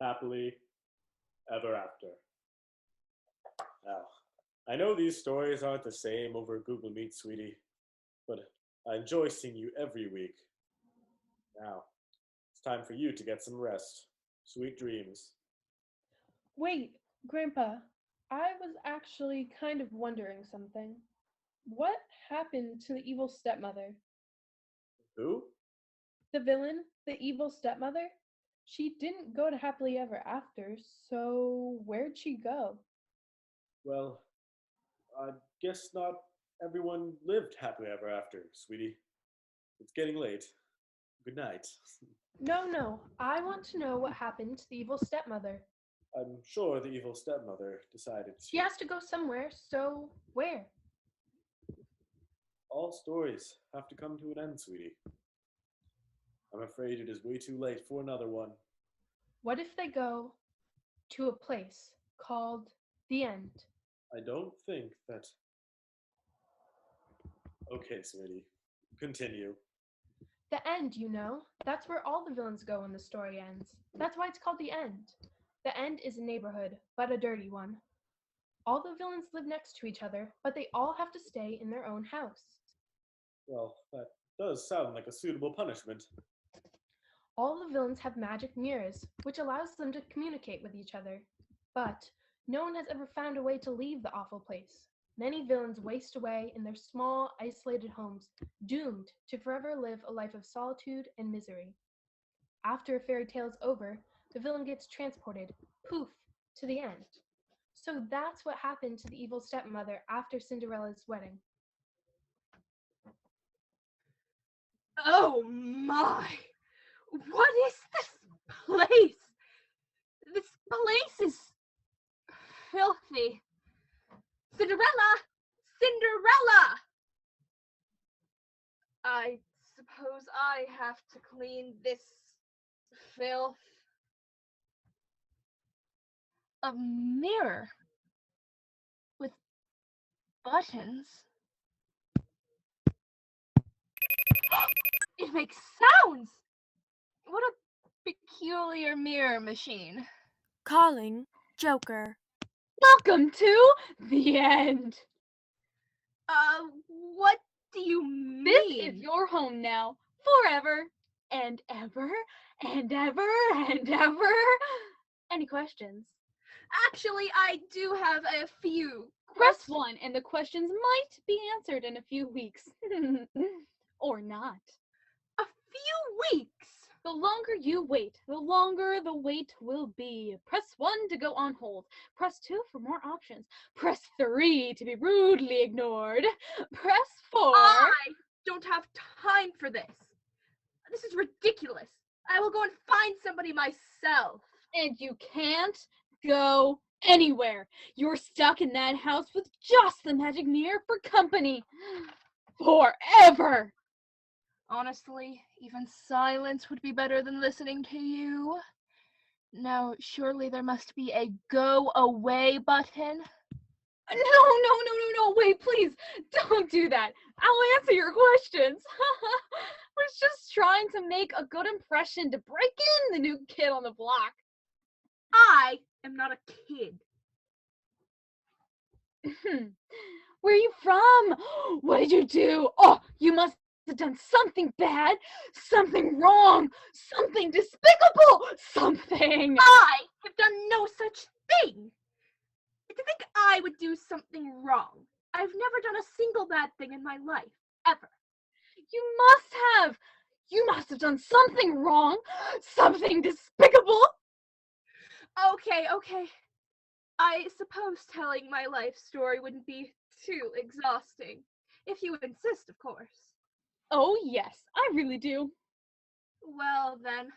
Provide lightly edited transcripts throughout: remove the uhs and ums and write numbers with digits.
happily ever after. Now, I know these stories aren't the same over Google Meet, sweetie, but I enjoy seeing you every week. Now, it's time for you to get some rest. Sweet dreams. Wait, Grandpa, I was actually kind of wondering something. What happened to the evil stepmother? Who? The villain, the evil stepmother? She didn't go to happily ever after, so where'd she go? Well, I guess not everyone lived happily ever after, sweetie. It's getting late. Good night. No, I want to know what happened to the evil stepmother. I'm sure the evil stepmother decided She has to go somewhere, so where? all stories have to come to an end, sweetie. I'm afraid it is way too late for another one. What if they go to a place called the end? I don't think that. Okay, sweetie. Continue. The end, you know. That's where all the villains go when the story ends. That's why it's called the end. The end is a neighborhood, but a dirty one. All the villains live next to each other, but they all have to stay in their own house. Well, that does sound like a suitable punishment. All the villains have magic mirrors, which allows them to communicate with each other. But no one has ever found a way to leave the awful place. Many villains waste away in their small, isolated homes, doomed to forever live a life of solitude and misery. After a fairy tale is over, the villain gets transported, poof, to the end. So that's what happened to the evil stepmother after Cinderella's wedding. Oh my! What is this place? This place is filthy. Cinderella! Cinderella! I suppose I have to clean this filth. A mirror with buttons. It makes sounds! What a peculiar mirror machine. Calling Joker. Welcome to the end. What do you mean? This is your home now, forever and ever and ever and ever. Any questions? Actually, I do have a few. Press 1 and the questions might be answered in a few weeks. Or not. A few weeks? The longer you wait, the longer the wait will be. Press 1 to go on hold. Press 2 for more options. Press 3 to be rudely ignored. Press 4. I don't have time for this. This is ridiculous. I will go and find somebody myself. And you can't go anywhere. You're stuck in that house with just the magic mirror for company. Forever. Honestly, even silence would be better than listening to you. Now, surely there must be a go away button. No, wait, please, don't do that. I'll answer your questions. Was just trying to make a good impression to break in the new kid on the block. I am not a kid. Where are you from? What did you do? Oh, you must have done something bad, something wrong, something despicable, something. I have done no such thing. To think I would do something wrong. I've never done a single bad thing in my life, ever. You must have done something wrong, something despicable. Okay. I suppose telling my life story wouldn't be too exhausting. If you insist, of course. Oh, yes, I really do. Well, then,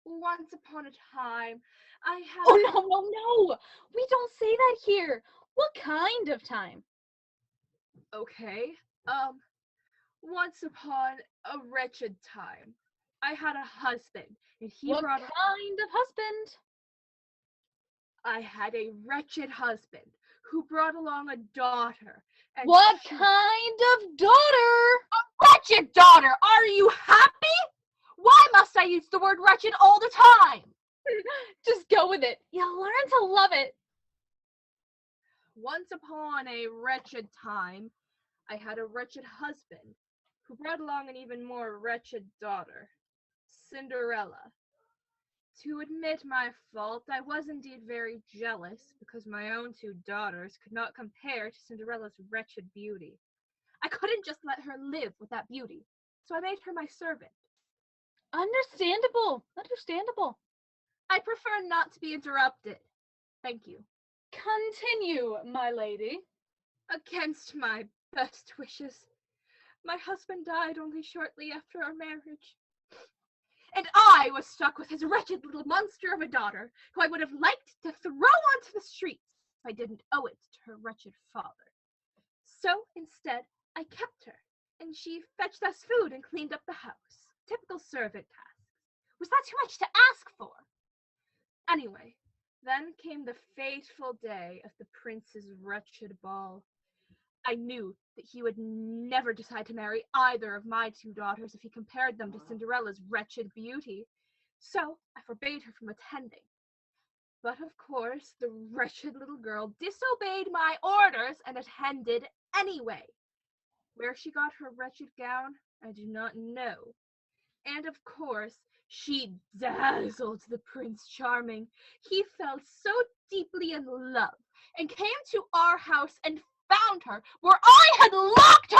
once upon a time, I had... Oh, no. We don't say that here. What kind of time? Okay. Once upon a wretched time, I had a husband, and he What brought... kind of husband? I had a wretched husband who brought along a daughter. And What kind of daughter? A wretched daughter! Are you happy? Why must I use the word wretched all the time? Just go with it. You'll learn to love it. Once upon a wretched time, I had a wretched husband who brought along an even more wretched daughter, Cinderella. To admit my fault, I was indeed very jealous because my own two daughters could not compare to Cinderella's wretched beauty. I couldn't just let her live with that beauty, so I made her my servant. Understandable. Understandable. I prefer not to be interrupted. Thank you. Continue, my lady. Against my best wishes, my husband died only shortly after our marriage. And I was stuck with his wretched little monster of a daughter, who I would have liked to throw onto the streets if I didn't owe it to her wretched father. So instead, I kept her, and she fetched us food and cleaned up the house. Typical servant tasks. Was that too much to ask for? Anyway, then came the fateful day of the prince's wretched ball. I knew that he would never decide to marry either of my two daughters if he compared them to Cinderella's wretched beauty, so I forbade her from attending. But of course, the wretched little girl disobeyed my orders and attended anyway. Where she got her wretched gown, I do not know. And of course, she dazzled the Prince Charming. He fell so deeply in love and came to our house and found her where I had locked her,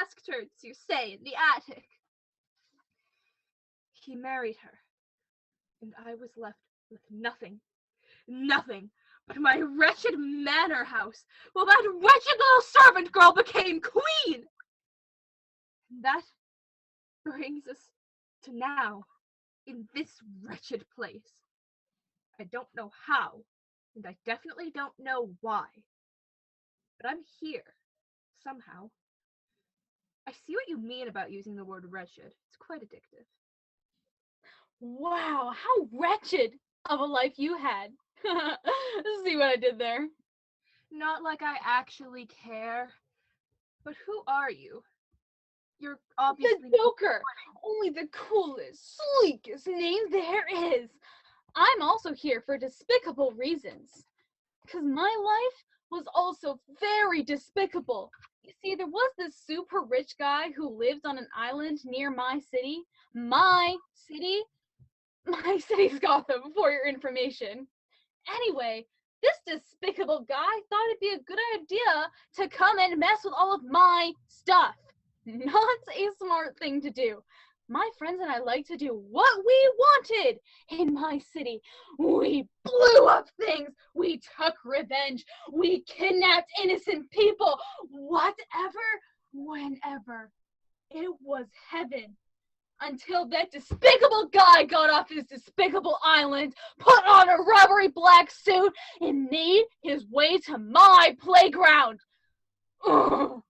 asked her to stay in the attic. He married her, and I was left with nothing but my wretched manor house, while that wretched little servant girl became queen. And that brings us to now, in this wretched place. I don't know how, and I definitely don't know why. But I'm here, somehow. I see what you mean about using the word wretched. It's quite addictive. Wow, how wretched of a life you had. See what I did there? Not like I actually care. But who are you? You're obviously The Joker! Only the coolest, sleekest name there is. I'm also here for despicable reasons. Because my life was also very despicable. You see, there was this super rich guy who lived on an island near my city. My city? My city's Gotham, for your information. Anyway, this despicable guy thought it'd be a good idea to come and mess with all of my stuff. Not a smart thing to do. My friends and I like to do what we wanted in my city. We blew up things. We took revenge. We kidnapped innocent people. Whatever, whenever. It was heaven. Until that despicable guy got off his despicable island, put on a rubbery black suit, and made his way to my playground. Ugh.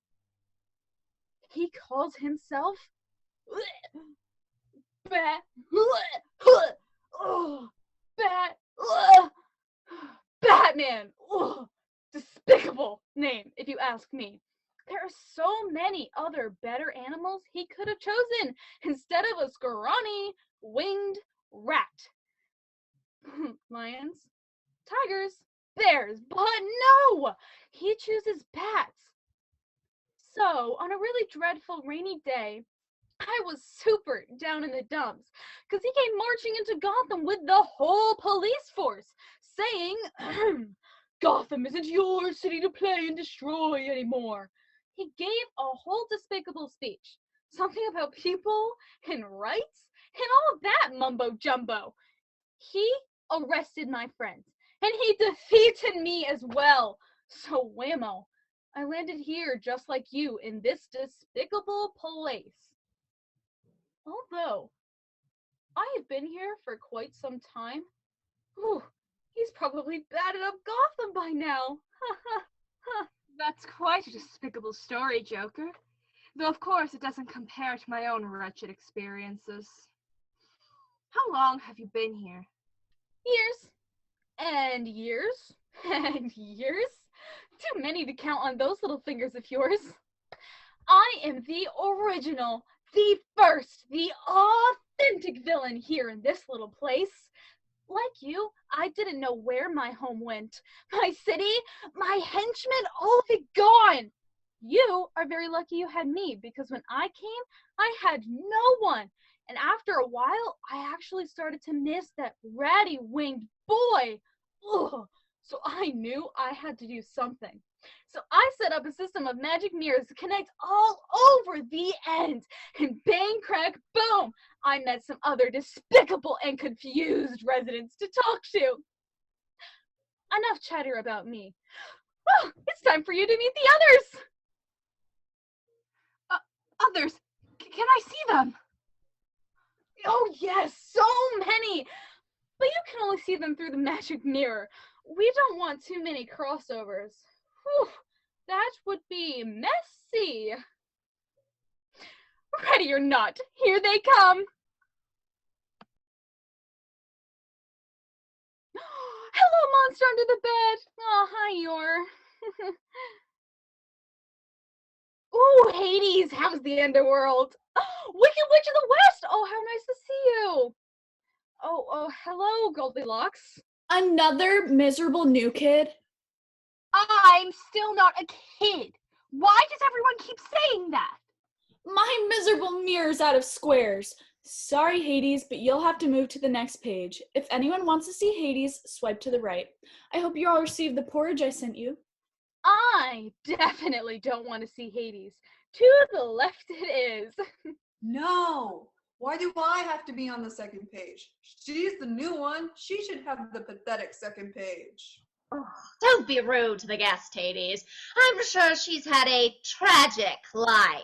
He calls himself Batman. Ugh. Despicable name, if you ask me. There are so many other better animals he could have chosen instead of a scrawny, winged rat. Lions, tigers, bears, but no! He chooses bats. So, on a really dreadful rainy day, I was super down in the dumps because he came marching into Gotham with the whole police force, saying, Gotham isn't your city to play and destroy anymore. He gave a whole despicable speech, something about people and rights and all of that mumbo-jumbo. He arrested my friends, and he defeated me as well. So whammo, I landed here just like you in this despicable place. Although, I have been here for quite some time. Whew, he's probably batted up Gotham by now. That's quite a despicable story, Joker. Though, of course, it doesn't compare to my own wretched experiences. How long have you been here? Years. And years. And years. Too many to count on those little fingers of yours. I am the original, the first, the authentic villain here in this little place. Like you, I didn't know where my home went. My city, my henchmen, all of it gone. You are very lucky you had me, because when I came, I had no one. And after a while, I actually started to miss that ratty winged boy. Ugh. So I knew I had to do something. So I set up a system of magic mirrors to connect all over the end. And bang, crack, boom, I met some other despicable and confused residents to talk to. Enough chatter about me. Oh, it's time for you to meet the others. Others? Can I see them? Oh yes, so many. But you can only see them through the magic mirror. We don't want too many crossovers. Whew, that would be messy. Ready or not, here they come. Hello, monster under the bed. Oh, hi, Yor. Ooh, Hades, how's the underworld? Wicked Witch of the West. Oh, how nice to see you. Oh, hello, Goldilocks. Another miserable new kid? I'm still not a kid. Why does everyone keep saying that? My miserable mirror's out of squares. Sorry, Hades, but you'll have to move to the next page. If anyone wants to see Hades, swipe to the right. I hope you all received the porridge I sent you. I definitely don't want to see Hades. To the left it is. No! Why do I have to be on the second page? She's the new one. She should have the pathetic second page. Oh, don't be rude to the guest, Hades. I'm sure she's had a tragic life.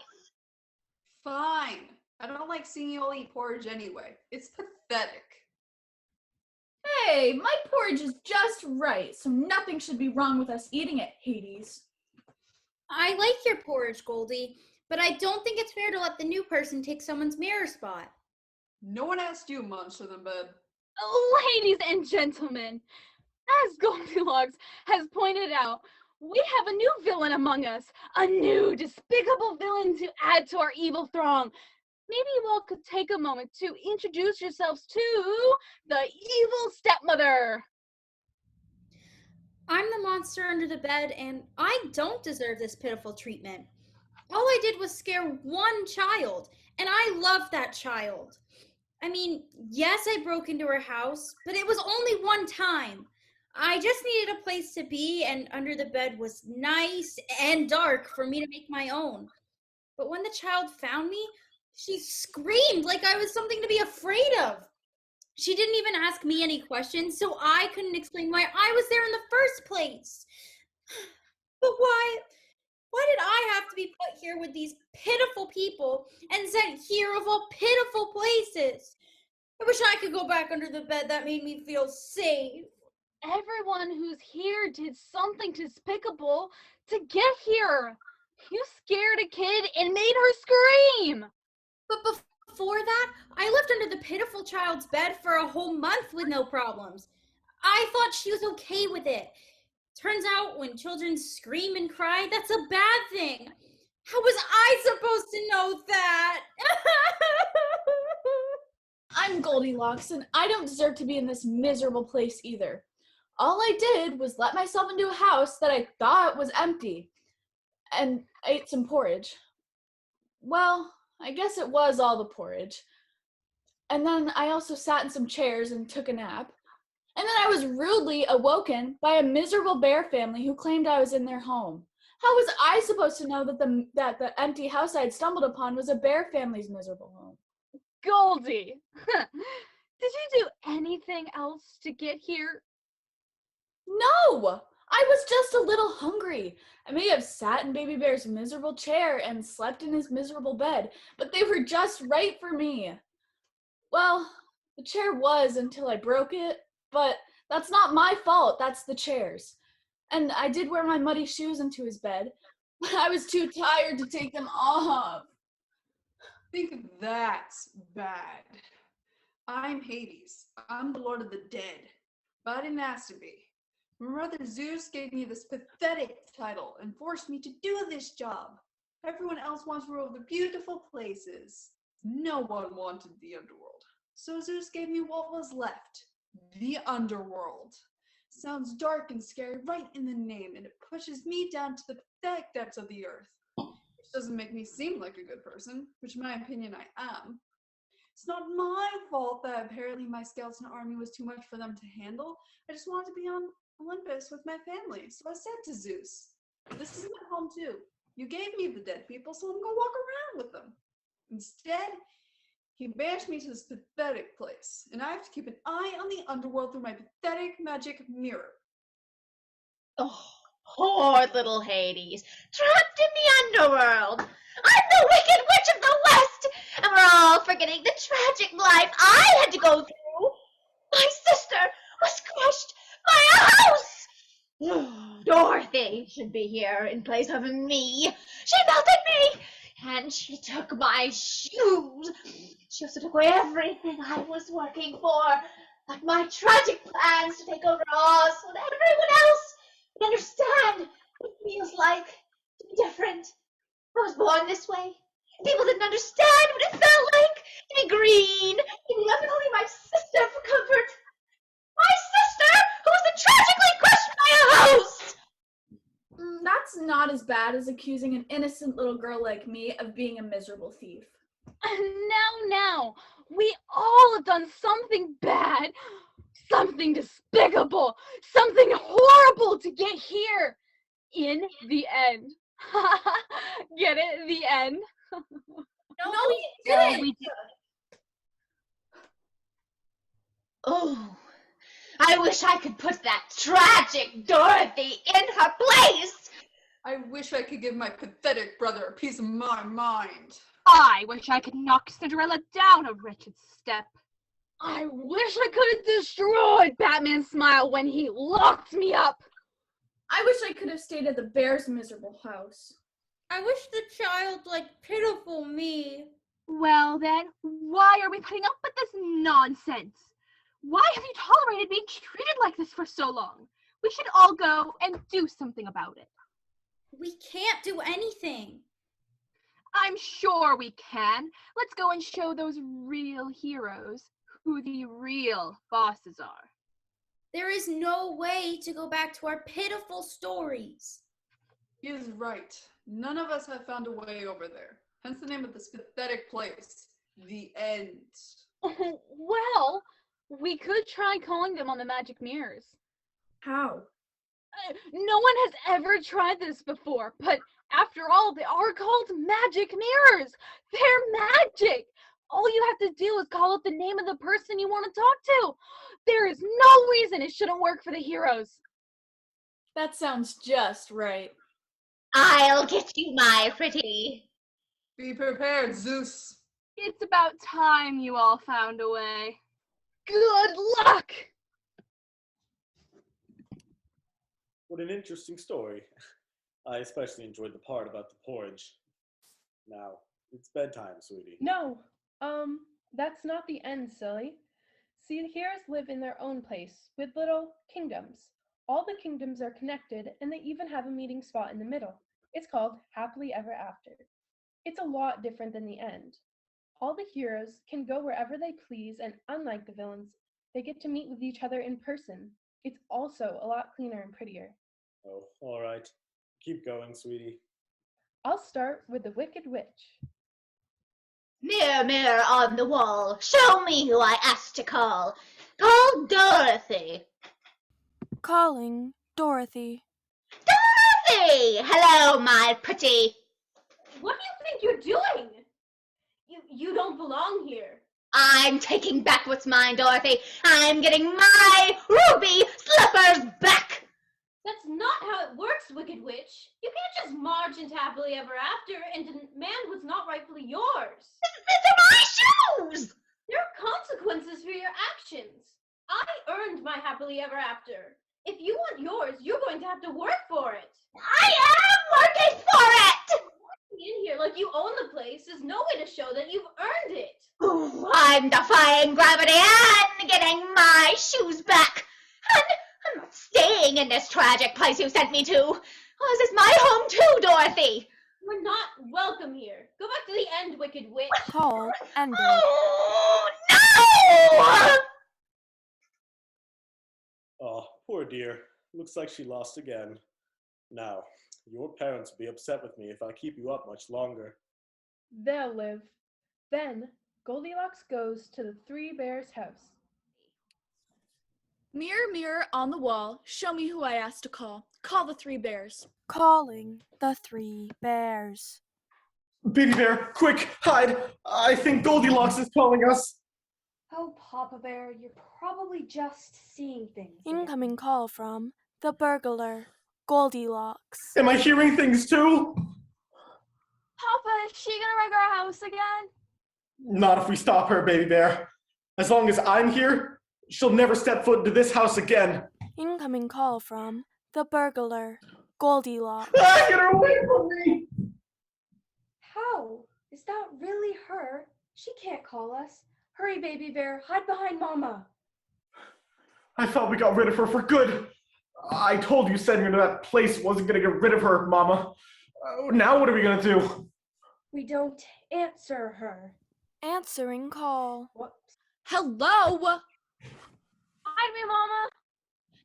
Fine. I don't like seeing you all eat porridge anyway. It's pathetic. Hey, my porridge is just right, so nothing should be wrong with us eating it, Hades. I like your porridge, Goldie, but I don't think it's fair to let the new person take someone's mirror spot. No one asked you, monster in bed. Ladies and gentlemen, as Goldilocks has pointed out, we have a new villain among us, a new despicable villain to add to our evil throng. Maybe you all could take a moment to introduce yourselves to the evil stepmother. I'm the monster under the bed, and I don't deserve this pitiful treatment. All I did was scare one child, and I love that child. I mean, yes, I broke into her house, but it was only one time. I just needed a place to be, and under the bed was nice and dark for me to make my own. But when the child found me, she screamed like I was something to be afraid of. She didn't even ask me any questions, so I couldn't explain why I was there in the first place. But why did I have to be put here with these pitiful people and sent here of all pitiful places? I wish I could go back under the bed. That made me feel safe. Everyone who's here did something despicable to get here. You scared a kid and made her scream. But before that, I lived under the pitiful child's bed for a whole month with no problems. I thought she was okay with it. Turns out when children scream and cry, that's a bad thing. How was I supposed to know that? I'm Goldilocks, and I don't deserve to be in this miserable place either. All I did was let myself into a house that I thought was empty, and ate some porridge. Well, I guess it was all the porridge. And then I also sat in some chairs and took a nap. And then I was rudely awoken by a miserable bear family who claimed I was in their home. How was I supposed to know that the empty house I had stumbled upon was a bear family's miserable home? Goldie, did you do anything else to get here? No! I was just a little hungry. I may have sat in Baby Bear's miserable chair and slept in his miserable bed, but they were just right for me. Well, the chair was until I broke it, but that's not my fault, that's the chair's. And I did wear my muddy shoes into his bed, but I was too tired to take them off. Think that's bad. I'm Hades. I'm the Lord of the Dead, but I didn't ask to be. My brother Zeus gave me this pathetic title and forced me to do this job. Everyone else wants to rule the beautiful places. No one wanted the underworld, so Zeus gave me what was left, the underworld. Sounds dark and scary right in the name, and it pushes me down to the pathetic depths of the earth. Which doesn't make me seem like a good person, which in my opinion I am. It's not my fault that apparently my skeleton army was too much for them to handle. I just wanted to be on Olympus with my family, so I said to Zeus, this is my home too. You gave me the dead people, so I'm gonna walk around with them. Instead, he banished me to this pathetic place, and I have to keep an eye on the underworld through my pathetic magic mirror. Oh, poor little Hades, trapped in the underworld. I'm the Wicked Witch of the West, and we're all forgetting the tragic life I had to go through. My sister was crushed by a house. Dorothy should be here in place of me. She melted me, and she took my shoes. She also took away everything I was working for, like my tragic plans to take over Oz so that everyone else would understand what it feels like to be different. I was born this way. People didn't understand what it felt like to be green, and left only my sister for comfort. My sister, who was tragically crushed by a house! That's not as bad as accusing an innocent little girl like me of being a miserable thief. Now, we all have done something bad, something despicable, something horrible to get here. In the end. Get it? The end. No, we didn't. Oh, I wish I could put that tragic Dorothy in her place. I wish I could give my pathetic brother a piece of my mind. I wish I could knock Cinderella down a wretched step. I wish I could have destroyed Batman's smile when he locked me up. I wish I could have stayed at the bear's miserable house. I wish the child like pitiful me. Well then, why are we putting up with this nonsense? Why have you tolerated being treated like this for so long? We should all go and do something about it. We can't do anything. I'm sure we can. Let's go and show those real heroes who the real bosses are. There is no way to go back to our pitiful stories. He is right. None of us have found a way over there. Hence the name of this pathetic place. The End. Well, we could try calling them on the magic mirrors. How? No one has ever tried this before, but after all, they are called magic mirrors. They're magic. All you have to do is call out the name of the person you want to talk to. There is no reason it shouldn't work for the heroes. That sounds just right. I'll get you, my pretty. Be prepared, Zeus. It's about time you all found a way. Good luck! What an interesting story. I especially enjoyed the part about the porridge. Now, it's bedtime, sweetie. No, that's not the end, silly. See, the heroes live in their own place, with little kingdoms. All the kingdoms are connected, and they even have a meeting spot in the middle. It's called Happily Ever After. It's a lot different than the end. All the heroes can go wherever they please, and unlike the villains, they get to meet with each other in person. It's also a lot cleaner and prettier. Oh, all right. Keep going, sweetie. I'll start with the Wicked Witch. Mirror, mirror on the wall, show me who I asked to call. Call Dorothy. Calling Dorothy. Dorothy! Hello, my pretty. What do you think you're doing? You don't belong here. I'm taking back what's mine, Dorothy. I'm getting my ruby slippers back. That's not how it works, Wicked Witch. You can't just march into Happily Ever After and demand what's not rightfully yours. These are my shoes! There are consequences for your actions. I earned my Happily Ever After. If you want yours, you're going to have to work for it. I am working for it! In here like you own the place is no way to show that you've earned it. Ooh, I'm defying gravity and getting my shoes back. And I'm not staying in this tragic place you sent me to. Oh, this is my home too, Dorothy. We're not welcome here. Go back to the end, wicked witch. Call ended. Oh, no! Oh, poor dear. Looks like she lost again. Now, your parents will be upset with me if I keep you up much longer. They'll live. Then, Goldilocks goes to the Three Bears' house. Mirror, mirror on the wall, show me who I asked to call. Call the Three Bears. Calling the Three Bears. Baby Bear, quick, hide! I think Goldilocks is calling us. Oh, Papa Bear, you're probably just seeing things. Incoming call from the burglar, Goldilocks. Am I hearing things too? Papa, is she gonna wreck our house again? Not if we stop her, Baby Bear. As long as I'm here, she'll never step foot into this house again. Incoming call from the burglar, Goldilocks. Ah, get her away from me! How? Is that really her? She can't call us. Hurry, Baby Bear, hide behind Mama. I thought we got rid of her for good. I told you sending her to that place wasn't gonna get rid of her, Mama. Now what are we gonna do? We don't answer her. Answering call. Whoops. Hello? Hide me, Mama.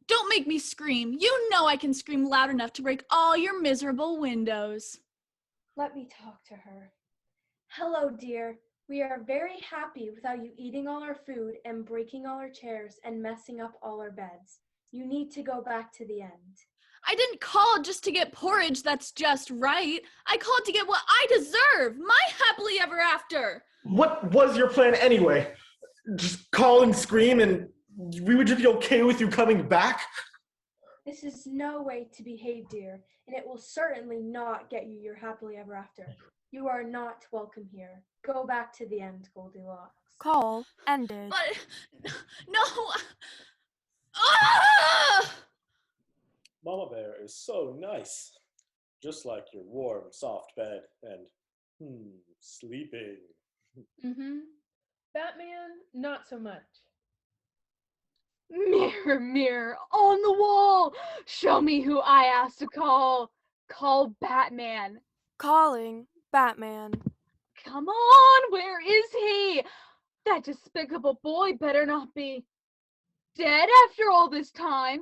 Don't make me scream. You know I can scream loud enough to break all your miserable windows. Let me talk to her. Hello, dear. We are very happy without you eating all our food and breaking all our chairs and messing up all our beds. You need to go back to the end. I didn't call just to get porridge that's just right. I called to get what I deserve, my happily ever after. What was your plan anyway? Just call and scream and we would just be okay with you coming back? This is no way to behave, dear, and it will certainly not get you your happily ever after. You are not welcome here. Go back to the end, Goldilocks. Call ended. But, no. Ah! Mama Bear is so nice. Just like your warm, soft bed and, sleeping. Batman, not so much. Mirror, mirror on the wall, show me who I asked to call. Call Batman. Calling Batman. Come on, where is he? That despicable boy better not be dead after all this time.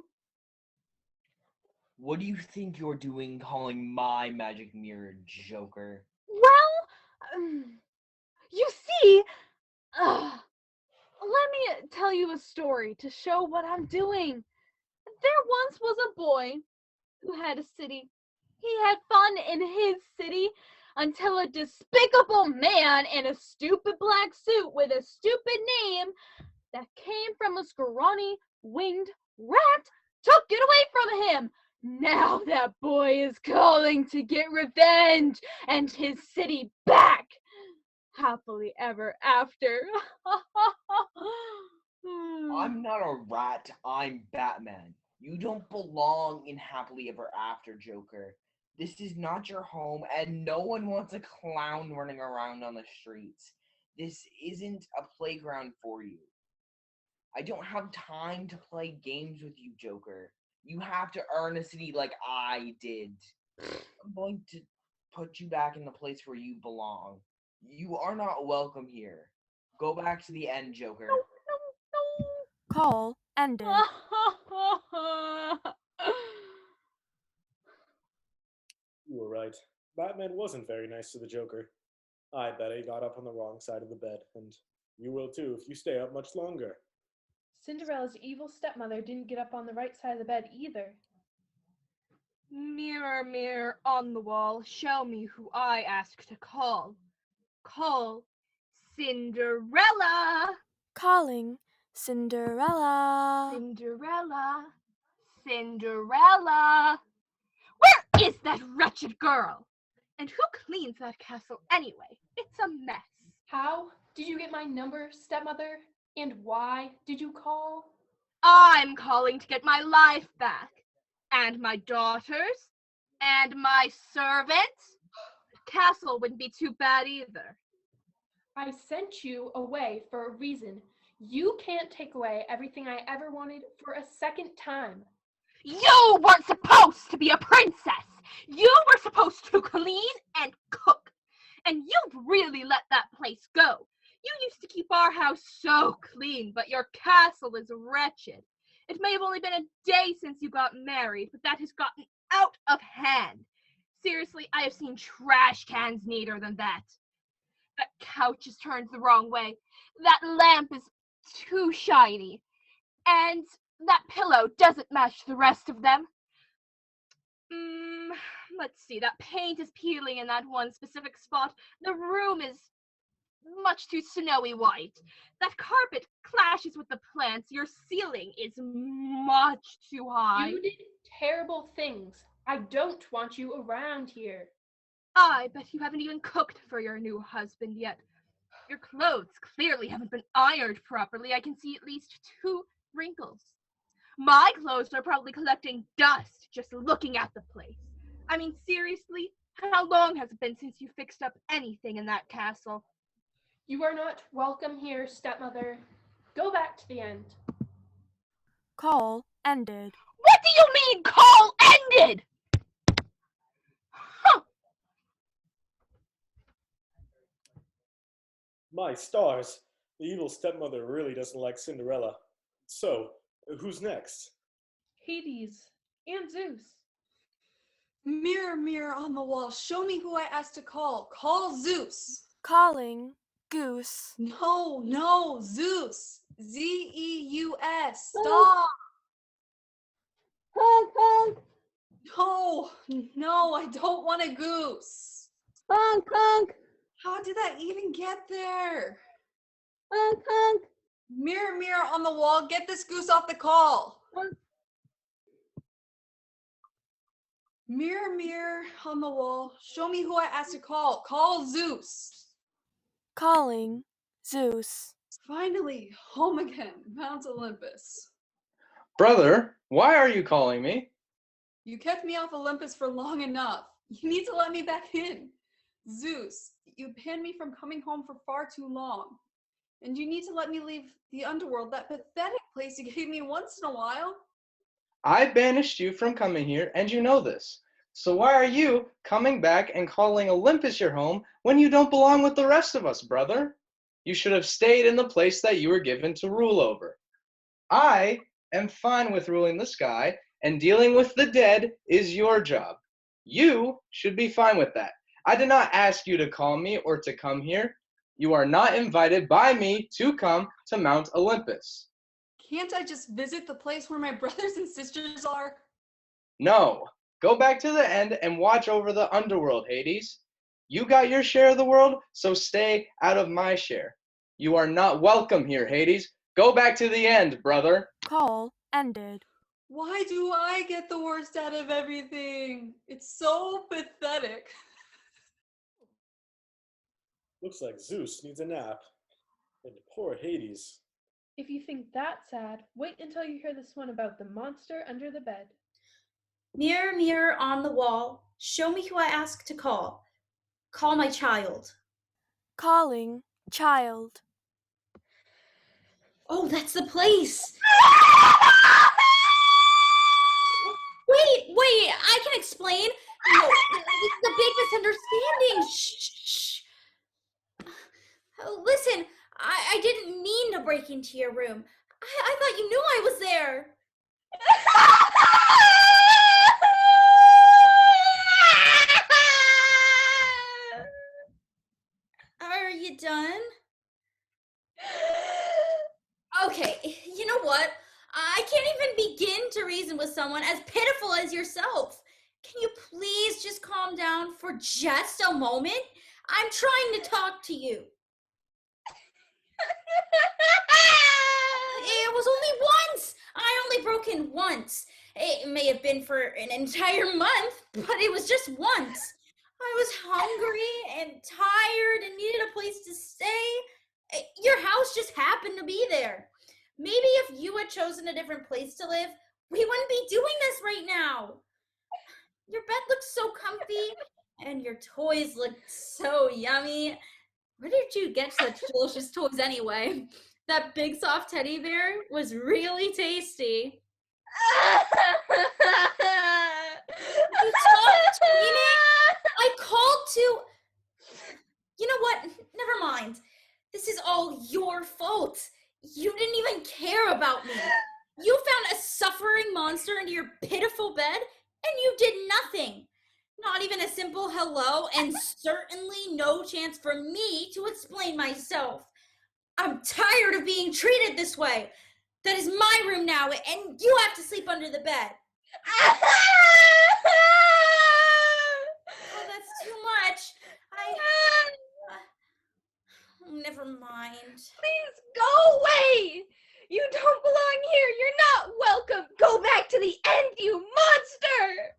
What do you think you're doing calling my magic mirror, Joker? Well, you see, let me tell you a story to show what I'm doing. There once was a boy who had a city. He had fun in his city until a despicable man in a stupid black suit with a stupid name that came from a scrawny winged rat took it away from him. Now that boy is calling to get revenge and his city back. Happily ever after. I'm not a rat, I'm Batman. You don't belong in Happily Ever After, Joker. This is not your home, and no one wants a clown running around on the streets. This isn't a playground for you. I don't have time to play games with you, Joker. You have to earn a city like I did. I'm going to put you back in the place where you belong. You are not welcome here. Go back to the end, Joker. No. Call ended. You were right. Batman wasn't very nice to the Joker. I bet he got up on the wrong side of the bed, and you will too if you stay up much longer. Cinderella's evil stepmother didn't get up on the right side of the bed either. Mirror, mirror on the wall, show me who I asked to call. Call Cinderella. Calling Cinderella. Cinderella. Cinderella. Where is that wretched girl? And who cleans that castle anyway? It's a mess. How did you get my number, stepmother? And why did you call? I'm calling to get my life back. And my daughters. And my servants. The castle wouldn't be too bad either. I sent you away for a reason. You can't take away everything I ever wanted for a second time. You weren't supposed to be a princess. You were supposed to clean and cook. And you've really let that place go. You used to keep our house so clean, but your castle is wretched. It may have only been a day since you got married, but that has gotten out of hand. Seriously, I have seen trash cans neater than that. That couch is turned the wrong way. That lamp is too shiny. And that pillow doesn't match the rest of them. Let's see, that paint is peeling in that one specific spot. The room is much too snowy white. That carpet clashes with the plants. Your ceiling is much too high. You did terrible things. I don't want you around here. I bet you haven't even cooked for your new husband yet. Your clothes clearly haven't been ironed properly. I can see at least 2 wrinkles. My clothes are probably collecting dust just looking at the place. I mean, seriously, how long has it been since you fixed up anything in that castle? You are not welcome here, stepmother. Go back to the end. Call ended. What do you mean, call ended? Huh. My stars, the evil stepmother really doesn't like Cinderella. So, who's next? Hades and Zeus. Mirror, mirror on the wall, show me who I asked to call. Call Zeus. Calling Goose. No, Zeus. Zeus. Stop. Honk, honk, No, I don't want a goose. honk, honk, How did that even get there? honk, honk. Mirror, mirror on the wall, get this goose off the call. Mirror, mirror on the wall, show me who I asked to call. Call Zeus. Calling Zeus. Finally, home again, Mount Olympus. Brother, why are you calling me? You kept me off Olympus for long enough. You need to let me back in. Zeus, you banned me from coming home for far too long. And you need to let me leave the underworld, that pathetic place you gave me once in a while. I banished you from coming here, and you know this. So why are you coming back and calling Olympus your home when you don't belong with the rest of us, brother? You should have stayed in the place that you were given to rule over. I am fine with ruling the sky, and dealing with the dead is your job. You should be fine with that. I did not ask you to call me or to come here. You are not invited by me to come to Mount Olympus. Can't I just visit the place where my brothers and sisters are? No. Go back to the end and watch over the underworld, Hades. You got your share of the world, so stay out of my share. You are not welcome here, Hades. Go back to the end, brother. Call ended. Why do I get the worst out of everything? It's so pathetic. Looks like Zeus needs a nap. And poor Hades. If you think that's sad, wait until you hear this one about the monster under the bed. Mirror, mirror on the wall, show me who I ask to call. Call my child. Calling child. Oh, that's the place. Wait, I can explain. No, this is a big misunderstanding. Shh. Listen, I didn't mean to break into your room. I thought you knew I was there. Are you done? Okay, you know what? I can't even begin to reason with someone as pitiful as yourself. Can you please just calm down for just a moment? I'm trying to talk to you. It was only once. I only broke in once. It may have been for an entire month, but it was just once. I was hungry and tired and needed a place to stay. Your house just happened to be there. Maybe if you had chosen a different place to live, we wouldn't be doing this right now. Your bed looks so comfy, and your toys look so yummy. Where did you get such delicious toys anyway? That big soft teddy bear was really tasty. You talk I called to... You know what? Never mind. This is all your fault. You didn't even care about me. You found a suffering monster into your pitiful bed, and you did nothing. Not even a simple hello, and certainly no chance for me to explain myself. I'm tired of being treated this way. That is my room now, and you have to sleep under the bed. Oh, that's too much. Never mind. Please go away! You don't belong here. You're not welcome. Go back to the end, you monster!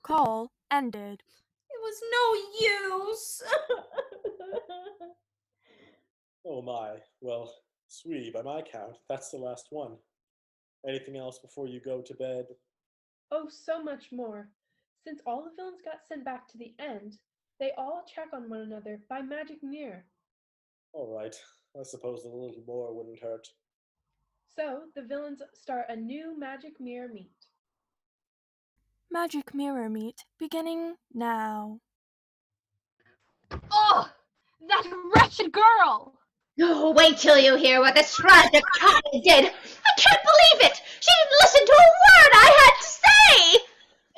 Call ended. It was no use. Oh my. Well, sweetie, by my count, that's the last one. Anything else before you go to bed? Oh, so much more. Since all the villains got sent back to the end, they all check on one another by magic mirror. All right. I suppose a little more wouldn't hurt. So, the villains start a new magic mirror meet. Magic mirror meet beginning now. Oh, that wretched girl! Oh, wait till you hear what this tragic child did. I can't believe it. She didn't listen to a word I had to say.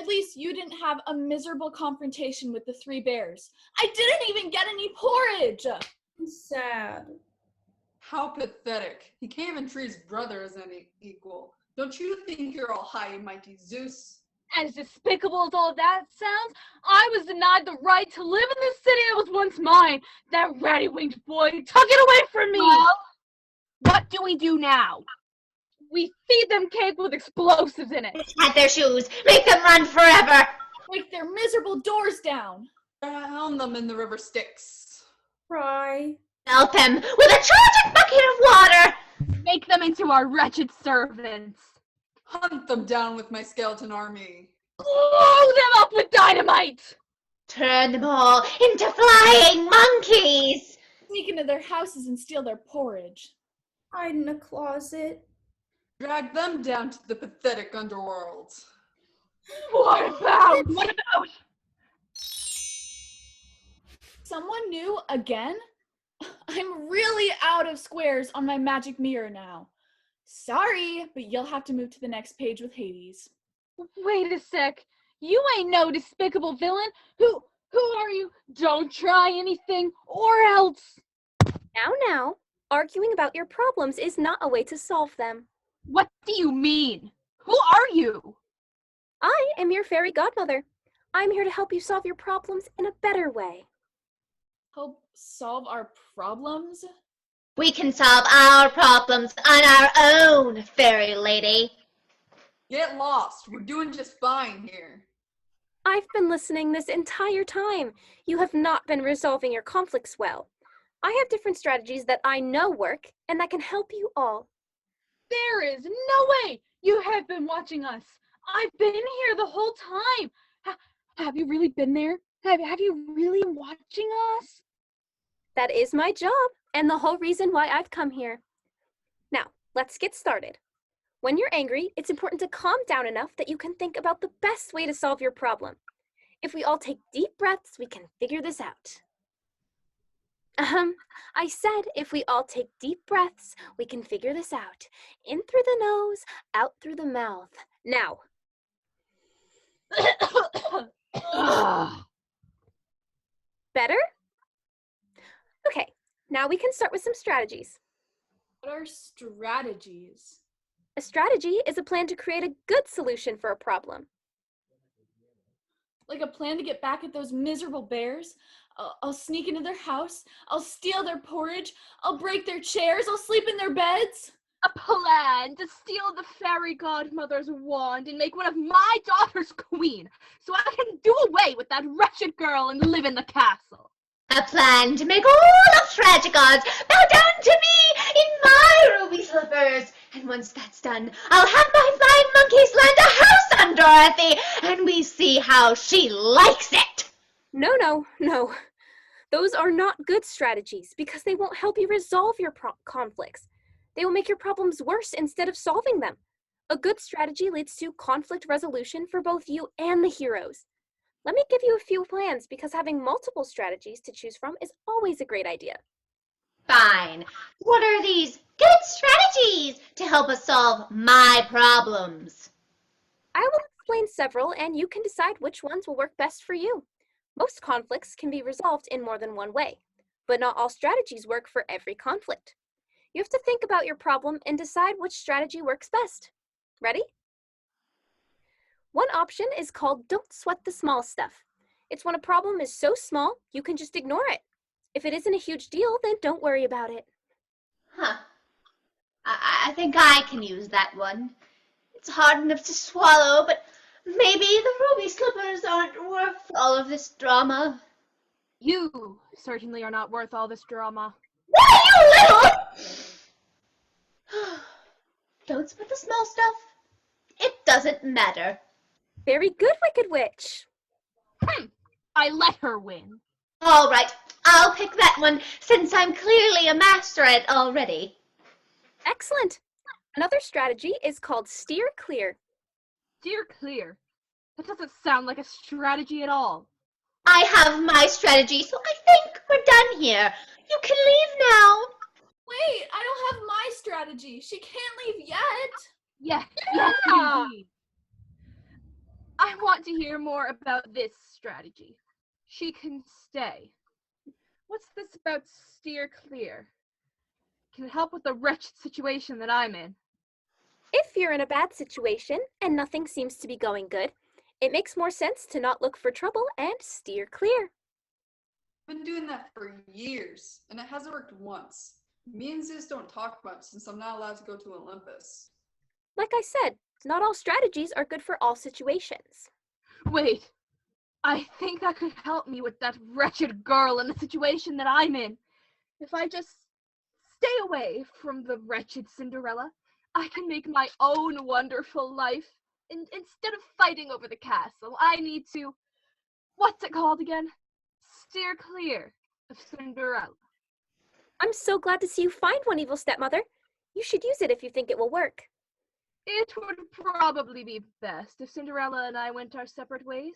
At least you didn't have a miserable confrontation with the three bears. I didn't even get any porridge. Sad. How pathetic. He can't even treat his brother as an equal. Don't you think you're all high and mighty, Zeus? As despicable as all that sounds, I was denied the right to live in this city that was once mine. That ratty-winged boy took it away from me! Well, what do we do now? We feed them cake with explosives in it. At their shoes. Make them run forever. Break their miserable doors down. Drown them in the river Styx. Cry. Help them with a tragic bucket of water. Make them into our wretched servants. Hunt them down with my skeleton army. Blow them up with dynamite! Turn them all into flying monkeys. Sneak into their houses and steal their porridge. Hide in a closet. Drag them down to the pathetic underworld. What about? Someone new again? I'm really out of squares on my magic mirror now. Sorry, but you'll have to move to the next page with Hades. Wait a sec. You ain't no despicable villain. Who are you? Don't try anything, or else. Now, arguing about your problems is not a way to solve them. What do you mean? Who are you? I am your fairy godmother. I'm here to help you solve your problems in a better way. Help solve our problems? We can solve our problems on our own, fairy lady. Get lost. We're doing just fine here. I've been listening this entire time. You have not been resolving your conflicts well. I have different strategies that I know work and that can help you all. There is no way you have been watching us. I've been here the whole time. Have you really been there? Have you really been watching us? That is my job and the whole reason why I've come here. Now, let's get started. When you're angry, it's important to calm down enough that you can think about the best way to solve your problem. If we all take deep breaths, we can figure this out. I said if we all take deep breaths, we can figure this out. In through the nose, out through the mouth. Now. Better? Okay, now we can start with some strategies. What are strategies? A strategy is a plan to create a good solution for a problem. Like a plan to get back at those miserable bears? I'll sneak into their house, I'll steal their porridge, I'll break their chairs, I'll sleep in their beds. A plan to steal the fairy godmother's wand and make one of my daughters queen, so I can do away with that wretched girl and live in the castle. A plan to make all of Tragigods bow down to me in my ruby slippers. And once that's done, I'll have my flying monkeys land a house on Dorothy, and we see how she likes it. No. Those are not good strategies because they won't help you resolve your conflicts. They will make your problems worse instead of solving them. A good strategy leads to conflict resolution for both you and the heroes. Let me give you a few plans because having multiple strategies to choose from is always a great idea. Fine. What are these good strategies to help us solve my problems? I will explain several and you can decide which ones will work best for you. Most conflicts can be resolved in more than one way, but not all strategies work for every conflict. You have to think about your problem and decide which strategy works best. Ready? One option is called don't sweat the small stuff. It's when a problem is so small, you can just ignore it. If it isn't a huge deal, then don't worry about it. Huh. I think I can use that one. It's hard enough to swallow, but maybe the ruby slippers aren't worth all of this drama. You certainly are not worth all this drama. Why, you little... Don't split the small stuff. It doesn't matter. Very good, Wicked Witch. I let her win. All right, I'll pick that one since I'm clearly a master at it already. Excellent. Another strategy is called steer clear. Steer clear? That doesn't sound like a strategy at all. I have my strategy, so I think we're done here. You can leave now. Wait, I don't have my strategy. She can't leave yet. Yes, indeed. I want to hear more about this strategy. She can stay. What's this about steer clear? Can it help with the wretched situation that I'm in? If you're in a bad situation and nothing seems to be going good, it makes more sense to not look for trouble and steer clear. I've been doing that for years, and it hasn't worked once. Me and Zeus don't talk much since I'm not allowed to go to Olympus. Like I said, not all strategies are good for all situations. Wait, I think that could help me with that wretched girl in the situation that I'm in. If I just stay away from the wretched Cinderella, I can make my own wonderful life. And instead of fighting over the castle, I need to, what's it called again? Steer clear of Cinderella. I'm so glad to see you find one, evil stepmother. You should use it if you think it will work. It would probably be best if Cinderella and I went our separate ways.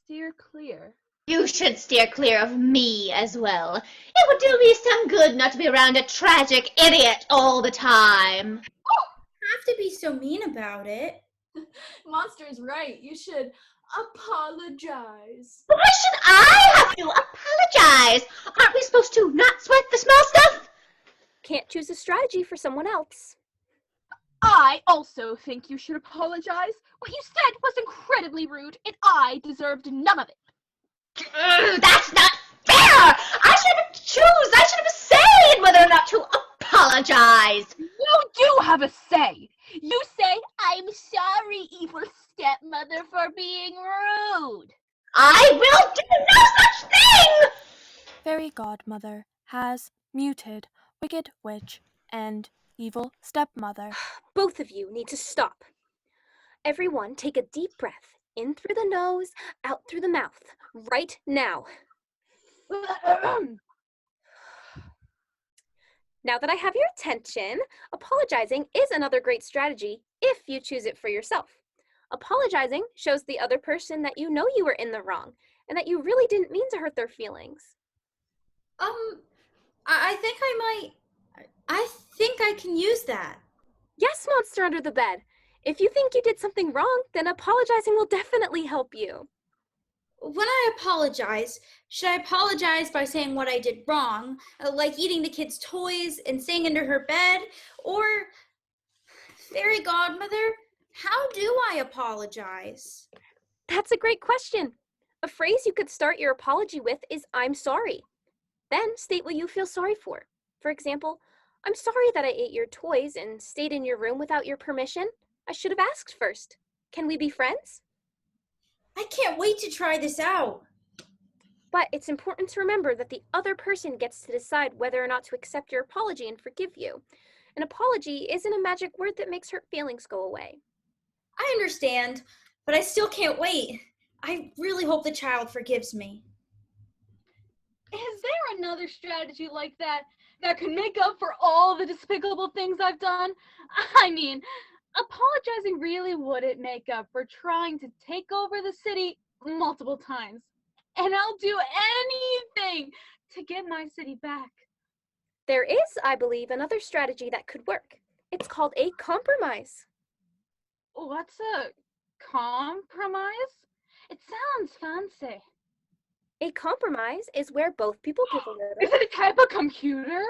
Steer clear. You should steer clear of me as well. It would do me some good not to be around a tragic idiot all the time. Have to be so mean about it. Monster is right. You should apologize. Why should I have to apologize? Aren't we supposed to not sweat the small stuff? Can't choose a strategy for someone else. I also think you should apologize. What you said was incredibly rude, and I deserved none of it. That's not fair! I should have a say in whether or not to apologize. You do have a say. You say, I'm sorry, evil stepmother, for being rude. I will do no such thing! Fairy Godmother has muted Wicked Witch and Evil Stepmother. Both of you need to stop. Everyone take a deep breath. In through the nose, out through the mouth. Right now. Now that I have your attention, apologizing is another great strategy if you choose it for yourself. Apologizing shows the other person that you know you were in the wrong and that you really didn't mean to hurt their feelings. I think I can use that. Yes, monster under the bed. If you think you did something wrong, then apologizing will definitely help you. When I apologize, should I apologize by saying what I did wrong, like eating the kids' toys and staying under her bed? Or, Fairy Godmother, how do I apologize? That's a great question. A phrase you could start your apology with is, I'm sorry. Then state what you feel sorry for. For example, I'm sorry that I ate your toys and stayed in your room without your permission. I should have asked first. Can we be friends? I can't wait to try this out. But it's important to remember that the other person gets to decide whether or not to accept your apology and forgive you. An apology isn't a magic word that makes hurt feelings go away. I understand, but I still can't wait. I really hope the child forgives me. Is there another strategy like that that could make up for all the despicable things I've done? I mean, Apologizing really wouldn't make up for trying to take over the city multiple times. And I'll do anything to get my city back. There is, I believe, another strategy that could work. It's called a compromise. What's a compromise? It sounds fancy. A compromise is where both people give a little. Is it a type of computer?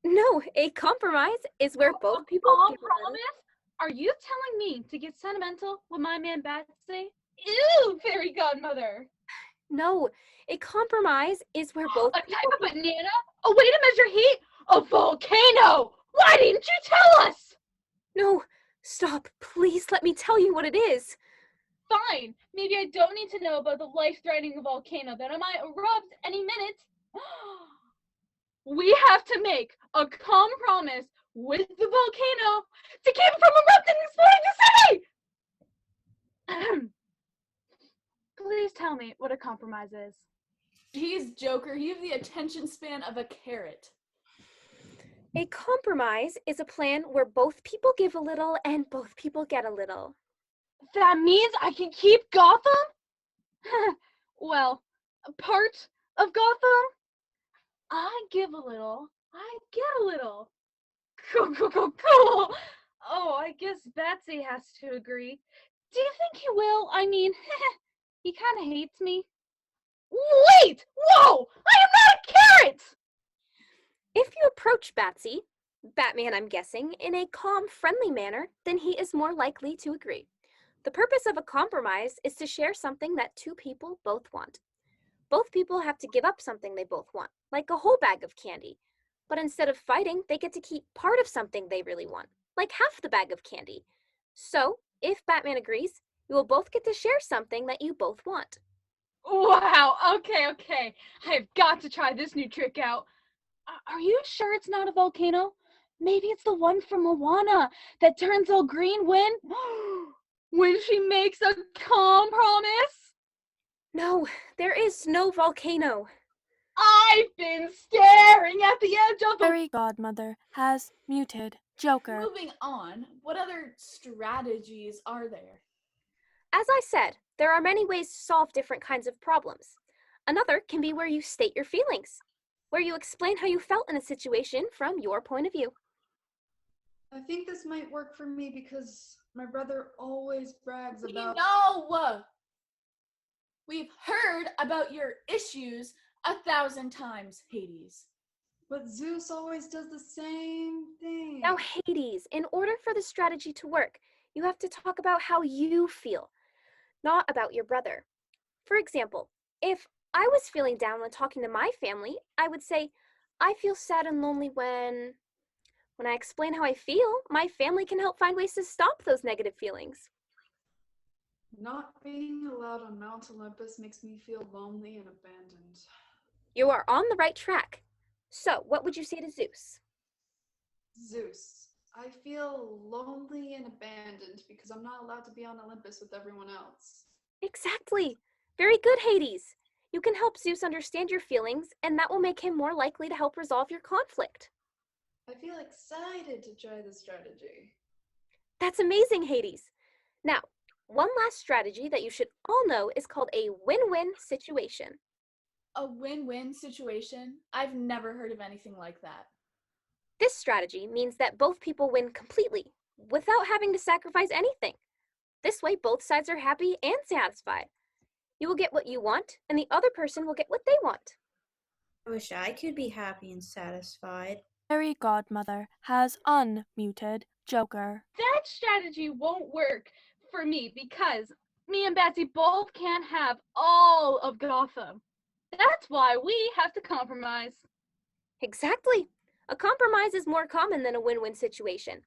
No, a compromise is where both people give a little. Compromise? Are you telling me to get sentimental with my man Betsy? Ew, fairy godmother. No, a compromise is where both A people type of banana? A way to measure heat? A volcano! Why didn't you tell us? No, stop. Please let me tell you what it is. Fine. Maybe I don't need to know about the life-threatening volcano that might erupt any minute. We have to make a compromise with the volcano to keep it from erupting and exploding the city! Please tell me what a compromise is. He's Joker. You have the attention span of a carrot. A compromise is a plan where both people give a little and both people get a little. That means I can keep Gotham? Well, a part of Gotham? I give a little, I get a little. Cool. Oh, I guess Betsy has to agree. Do you think he will? I mean, he kind of hates me. Wait! Whoa! I am not a carrot! If you approach Batman I'm guessing, in a calm, friendly manner, then he is more likely to agree. The purpose of a compromise is to share something that two people both want. Both people have to give up something they both want, like a whole bag of candy. But instead of fighting, they get to keep part of something they really want, like half the bag of candy. So, if Batman agrees, you will both get to share something that you both want. Wow, okay. I've got to try this new trick out. Are you sure it's not a volcano? Maybe it's the one from Moana that turns all green when she makes a compromise? No, there is no volcano. I've been staring at the edge of the Fairy godmother has muted Joker. Moving on, what other strategies are there? As I said, there are many ways to solve different kinds of problems. Another can be where you state your feelings, where you explain how you felt in a situation from your point of view. I think this might work for me because my brother always brags about. No! We've heard about your issues 1,000 times, Hades. But Zeus always does the same thing. Now, Hades, in order for the strategy to work, you have to talk about how you feel, not about your brother. For example, if I was feeling down when talking to my family, I would say, I feel sad and lonely when I explain how I feel, my family can help find ways to stop those negative feelings. Not being allowed on Mount Olympus makes me feel lonely and abandoned. You are on the right track. So, what would you say to Zeus? Zeus, I feel lonely and abandoned because I'm not allowed to be on Olympus with everyone else. Exactly. Very good, Hades. You can help Zeus understand your feelings, and that will make him more likely to help resolve your conflict. I feel excited to try this strategy. That's amazing, Hades. Now, one last strategy that you should all know is called a win-win situation. A win-win situation? I've never heard of anything like that. This strategy means that both people win completely, without having to sacrifice anything. This way, both sides are happy and satisfied. You will get what you want, and the other person will get what they want. I wish I could be happy and satisfied. Fairy godmother has unmuted Joker. That strategy won't work for me because me and Betsy both can't have all of Gotham. That's why we have to compromise. Exactly. A compromise is more common than a win-win situation.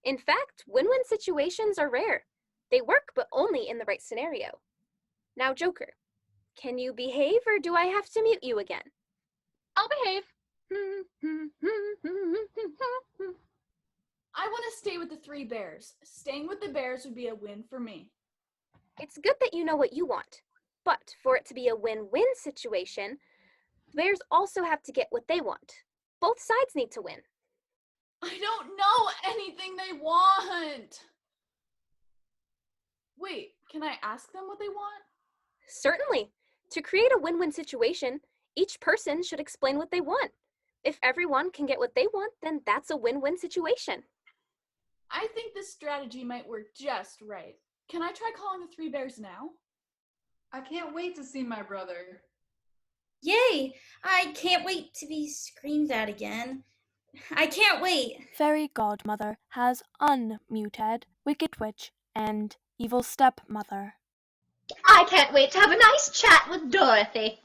In fact, win-win situations are rare. They work, but only in the right scenario. Now, Joker, can you behave or do I have to mute you again? I'll behave. I want to stay with the three bears. Staying with the bears would be a win for me. It's good that you know what you want, but for it to be a win-win situation, the bears also have to get what they want. Both sides need to win. I don't know anything they want. Wait, can I ask them what they want? Certainly. To create a win-win situation, each person should explain what they want. If everyone can get what they want, then that's a win-win situation. I think this strategy might work just right. Can I try calling the three bears now? I can't wait to see my brother. Yay! I can't wait to be screamed at again. I can't wait. Fairy godmother has unmuted Wicked Witch and Evil Stepmother. I can't wait to have a nice chat with Dorothy.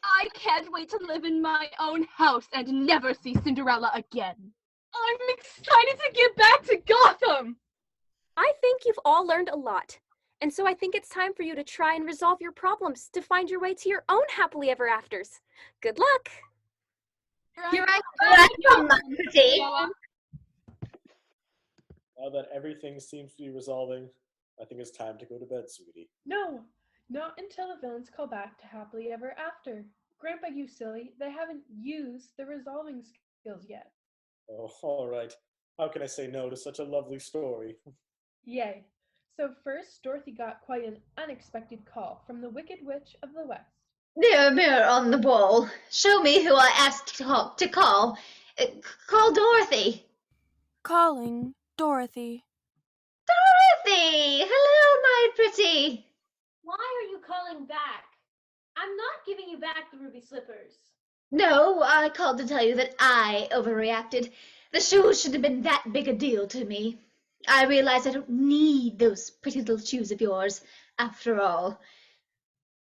I can't wait to live in my own house and never see Cinderella again. I'm excited to get back to Gotham! I think you've all learned a lot. And so I think it's time for you to try and resolve your problems to find your way to your own happily ever afters. Good luck! Here I come, my pretty. Now that everything seems to be resolving, I think it's time to go to bed, sweetie. No, not until the villains call back to happily ever after. Grandpa, you silly, they haven't used the resolving skills yet. Oh, all right. How can I say no to such a lovely story? Yay. So first, Dorothy got quite an unexpected call from the Wicked Witch of the West. Mirror, mirror on the wall, show me who I asked to call. Call Dorothy. Calling Dorothy. Dorothy! Hello, my pretty. Why are you calling back? I'm not giving you back the ruby slippers. No, I called to tell you that I overreacted. The shoes shouldn't have been that big a deal to me. I realize I don't need those pretty little shoes of yours, after all.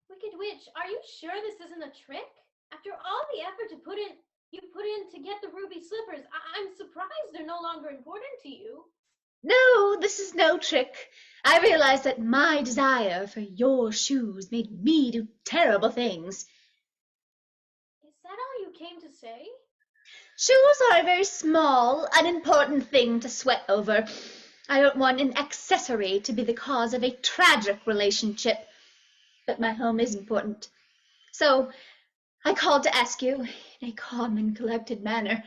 Wicked Witch, are you sure this isn't a trick? After all the effort you put in to get the ruby slippers, I'm surprised they're no longer important to you. No, this is no trick. I realize that my desire for your shoes made me do terrible things. Is that all you came to say? Shoes are a very small, unimportant thing to sweat over. I don't want an accessory to be the cause of a tragic relationship. But my home is important. So I called to ask you, in a calm and collected manner,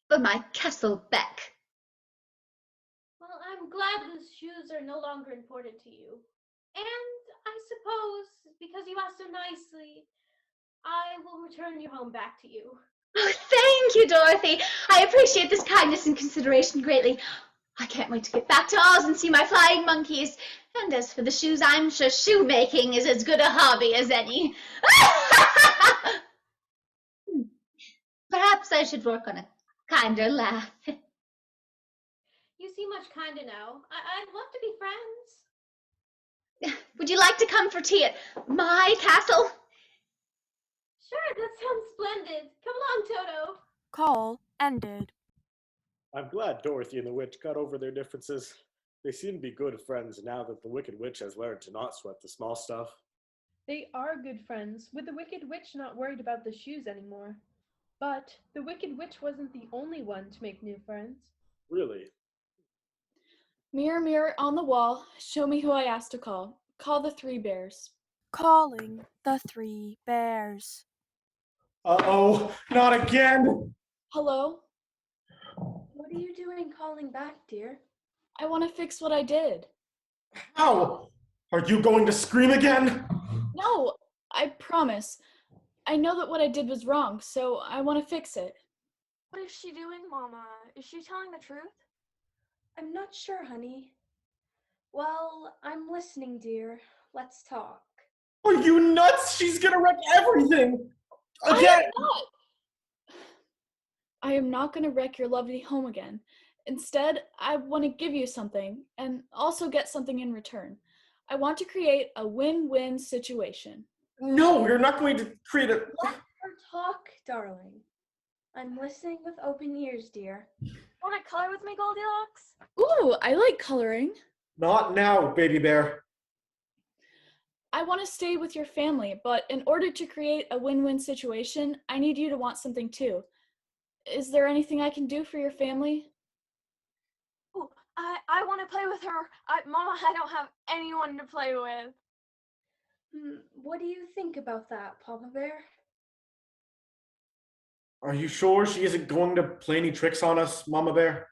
for my castle back. Well, I'm glad those shoes are no longer important to you. And I suppose, because you asked so nicely, I will return your home back to you. Oh, thank you, Dorothy. I appreciate this kindness and consideration greatly. I can't wait to get back to Oz and see my flying monkeys. And as for the shoes, I'm sure shoemaking is as good a hobby as any. Perhaps I should work on a kinder laugh. You seem much kinder now. I'd love to be friends. Would you like to come for tea at my castle? Sure, that sounds splendid. Come along, Toto. Call ended. I'm glad Dorothy and the witch got over their differences. They seem to be good friends now that the Wicked Witch has learned to not sweat the small stuff. They are good friends, with the Wicked Witch not worried about the shoes anymore. But the Wicked Witch wasn't the only one to make new friends. Really? Mirror, mirror on the wall, show me who I asked to call. Call the three bears. Calling the three bears. Uh-oh, not again! Hello? What are you doing calling back, dear? I want to fix what I did. How? Are you going to scream again? No, I promise. I know that what I did was wrong, so I want to fix it. What is she doing, Mama? Is she telling the truth? I'm not sure, honey. Well, I'm listening, dear. Let's talk. Are you nuts? She's gonna wreck everything! Again! I am not going to wreck your lovely home again. Instead, I want to give you something, and also get something in return. I want to create a win-win situation. No, you're not going to create a... Let her talk, darling. I'm listening with open ears, dear. Want to color with me, Goldilocks? Ooh, I like coloring. Not now, baby bear. I want to stay with your family, but in order to create a win-win situation, I need you to want something too. Is there anything I can do for your family? Ooh, I want to play with her. Mama, I don't have anyone to play with. What do you think about that, Papa Bear? Are you sure she isn't going to play any tricks on us, Mama Bear?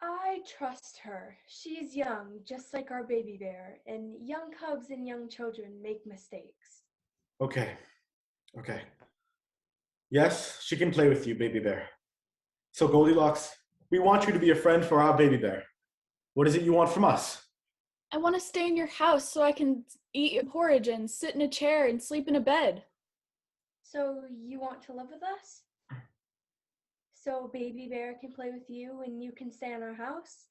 I trust her. She's young, just like our baby bear, and young cubs and young children make mistakes. Okay. Yes, she can play with you, baby bear. So Goldilocks, we want you to be a friend for our baby bear. What is it you want from us? I want to stay in your house so I can eat your porridge and sit in a chair and sleep in a bed. So you want to live with us? So baby bear can play with you and you can stay in our house?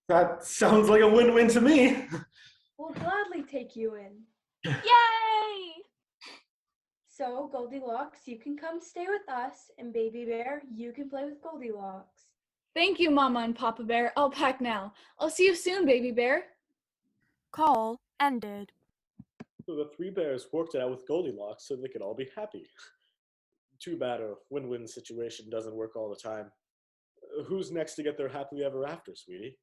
That sounds like a win-win to me. We'll gladly take you in. Yay! So Goldilocks, you can come stay with us, and baby bear, you can play with Goldilocks. Thank you, Mama and Papa Bear. I'll pack now. I'll see you soon, baby bear. Call ended. So the three bears worked it out with Goldilocks so they could all be happy. Too bad a win-win situation doesn't work all the time. Who's next to get their happily ever after, sweetie?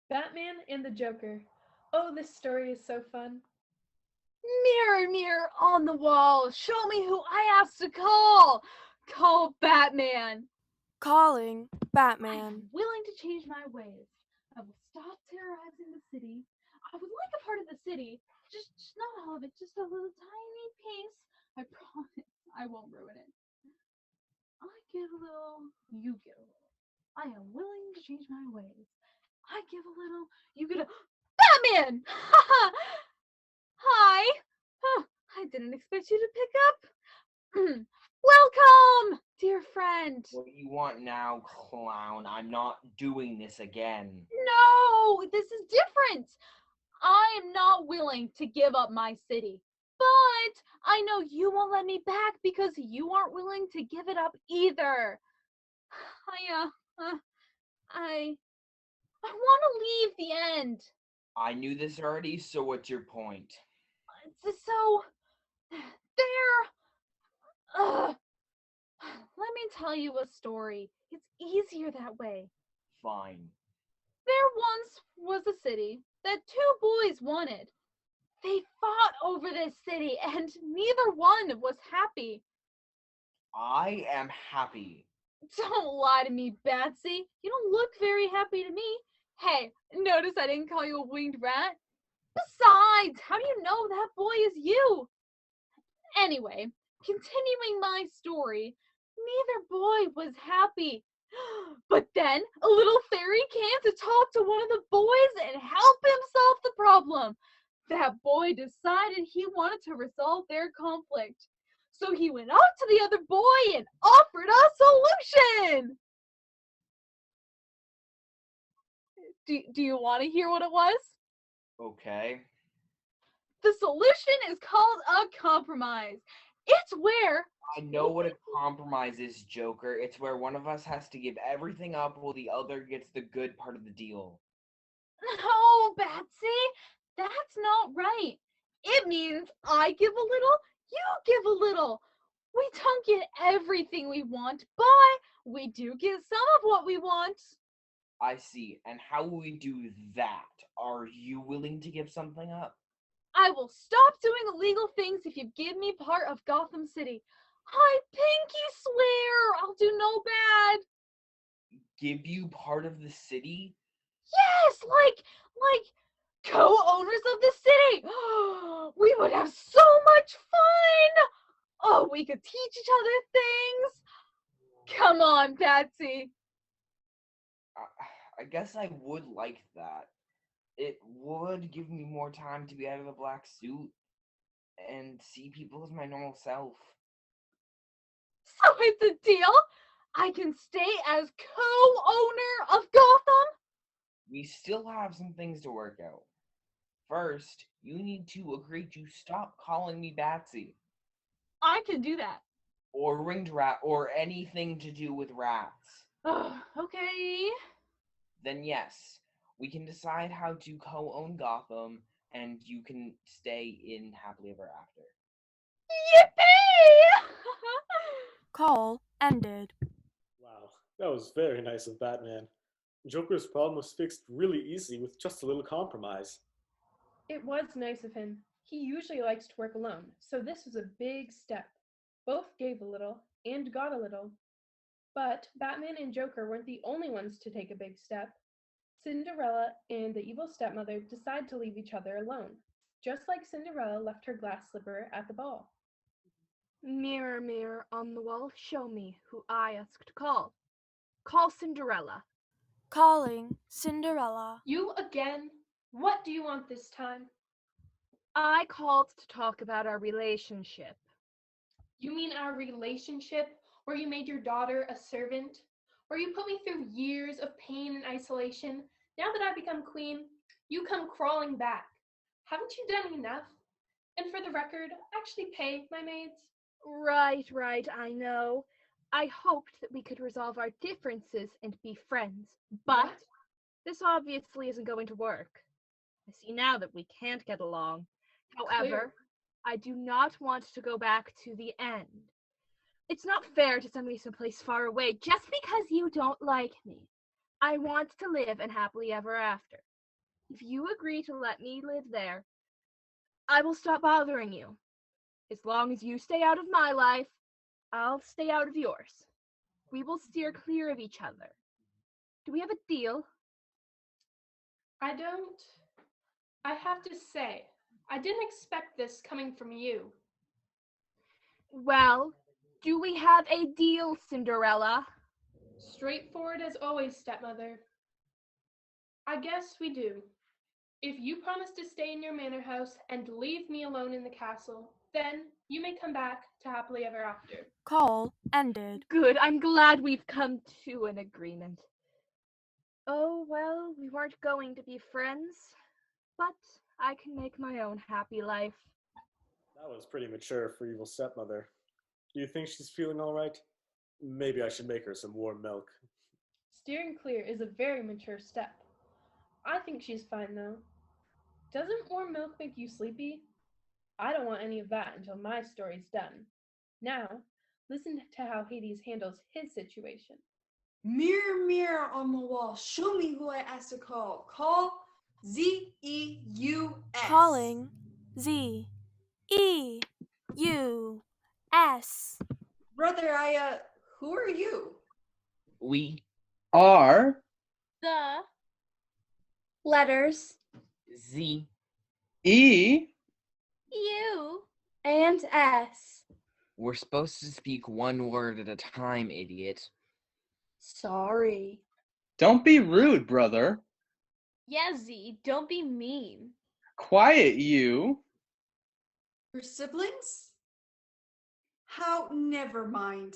Batman and the Joker. Oh, this story is so fun. Mirror, mirror on the wall, show me who I asked to call. Call Batman. Calling Batman. I'm willing to change my ways. I will stop terrorizing the city. I would like a part of the city, just not all of it, just a little tiny piece. I promise I won't ruin it. I give a little, you get a little. I am willing to change my ways. I give a little, you get a Batman! Hi. I didn't expect you to pick up. Welcome, dear friend. What do you want now, clown? I'm not doing this again. No, this is different. I am not willing to give up my city. But I know you won't let me back because you aren't willing to give it up either. I want to leave the end. I knew this already, so what's your point? So, let me tell you a story. It's easier that way. Fine. There once was a city that two boys wanted. They fought over this city and neither one was happy. I am happy. Don't lie to me, Batsy. You don't look very happy to me. Hey, notice I didn't call you a winged rat? Besides, how do you know that boy is you? Anyway, continuing my story, neither boy was happy. But then a little fairy came to talk to one of the boys and help him solve the problem. That boy decided he wanted to resolve their conflict. So he went up to the other boy and offered a solution. Do you want to hear what it was? Okay. The solution is called a compromise. It's where... I know what a compromise is, Joker. It's where one of us has to give everything up while the other gets the good part of the deal. No, Batsy, that's not right. It means I give a little, you give a little. We don't get everything we want, but we do get some of what we want. I see. And how will we do that? Are you willing to give something up? I will stop doing illegal things if you give me part of Gotham City. I pinky swear I'll do no bad. Give you part of the city? Yes, like co-owners of the city. We would have so much fun. Oh, we could teach each other things. Come on, Patsy. I guess I would like that. It would give me more time to be out of the black suit and see people as my normal self. So it's a deal? I can stay as co-owner of Gotham? We still have some things to work out. First, you need to agree to stop calling me Batsy. I can do that. Or ringed rat, or anything to do with rats. Okay. Then yes, we can decide how to co-own Gotham, and you can stay in happily ever after. Yippee! Call ended. Wow, that was very nice of Batman. Joker's problem was fixed really easy with just a little compromise. It was nice of him. He usually likes to work alone, so this was a big step. Both gave a little and got a little. But Batman and Joker weren't the only ones to take a big step. Cinderella and the evil stepmother decide to leave each other alone, just like Cinderella left her glass slipper at the ball. Mirror, mirror on the wall, show me who I ask to call. Call Cinderella. Calling Cinderella. You again? What do you want this time? I called to talk about our relationship. You mean our relationship, where you made your daughter a servant? Where you put me through years of pain and isolation? Now that I've become queen, you come crawling back. Haven't you done enough? And for the record, actually pay my maids? Right, I know. I hoped that we could resolve our differences and be friends, but this obviously isn't going to work. I see now that we can't get along. However, I do not want to go back to the end. It's not fair to send me someplace far away just because you don't like me. I want to live and happily ever after. If you agree to let me live there, I will stop bothering you. As long as you stay out of my life, I'll stay out of yours. We will steer clear of each other. Do we have a deal? I have to say, I didn't expect this coming from you. Well, do we have a deal, Cinderella? Straightforward as always, stepmother. I guess we do. If you promise to stay in your manor house and leave me alone in the castle, then you may come back to happily ever after. Call ended. Good, I'm glad we've come to an agreement. Oh, well, we weren't going to be friends, but I can make my own happy life. That was pretty mature for evil stepmother. Do you think she's feeling all right? Maybe I should make her some warm milk. Steering clear is a very mature step. I think she's fine, though. Doesn't warm milk make you sleepy? I don't want any of that until my story's done. Now, listen to how Hades handles his situation. Mirror, mirror on the wall, show me who I asked to call. Call Z-E-U-S. Calling Z-E-U-S. Brother, who are you? We are the letters Z E U and S. We're supposed to speak one word at a time, idiot. Sorry. Don't be rude, brother. Yeah, Z, don't be mean. Quiet, you. Your siblings? How? Never mind.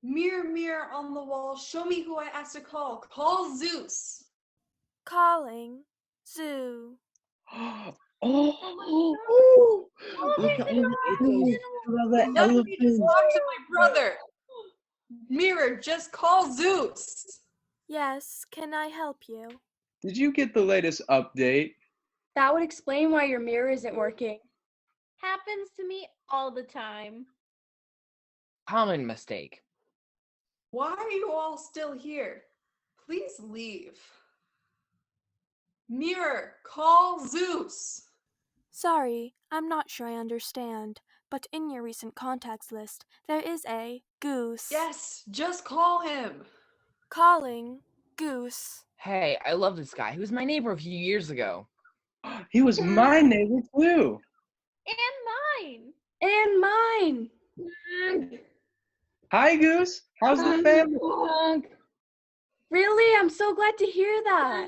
Mirror, mirror on the wall, show me who I asked to call. Call Zeus. Calling Zoo. Oh, Look at all the elephants. Talk to my brother. Mirror, just call Zeus. Yes, can I help you? Did you get the latest update? That would explain why your mirror isn't working. Happens to me all the time. Common mistake. Why are you all still here? Please leave. Mirror, call Zeus. Sorry, I'm not sure I understand, but in your recent contacts list, there is a Goose. Yes, just call him. Calling Goose. Hey, I love this guy. He was my neighbor a few years ago. He was my neighbor too. And mine. And mine. Hi, Goose. How's the family? Really? I'm so glad to hear that.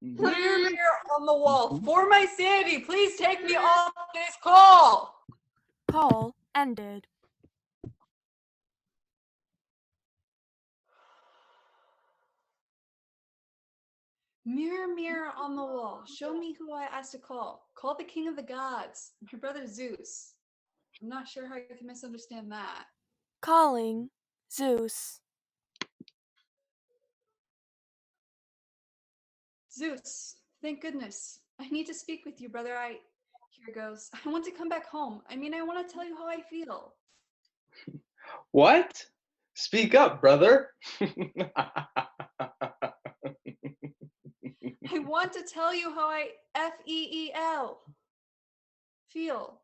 Mirror, mirror on the wall, for my sanity, please take me off this call. Call ended. Mirror, mirror on the wall, show me who I asked to call. Call the king of the gods, my brother Zeus. I'm not sure how you can misunderstand that. Calling Zeus. Zeus, thank goodness. I need to speak with you, brother. Here goes. I want to come back home. I want to tell you how I feel. What? Speak up, brother. I want to tell you how I F-E-E-L feel.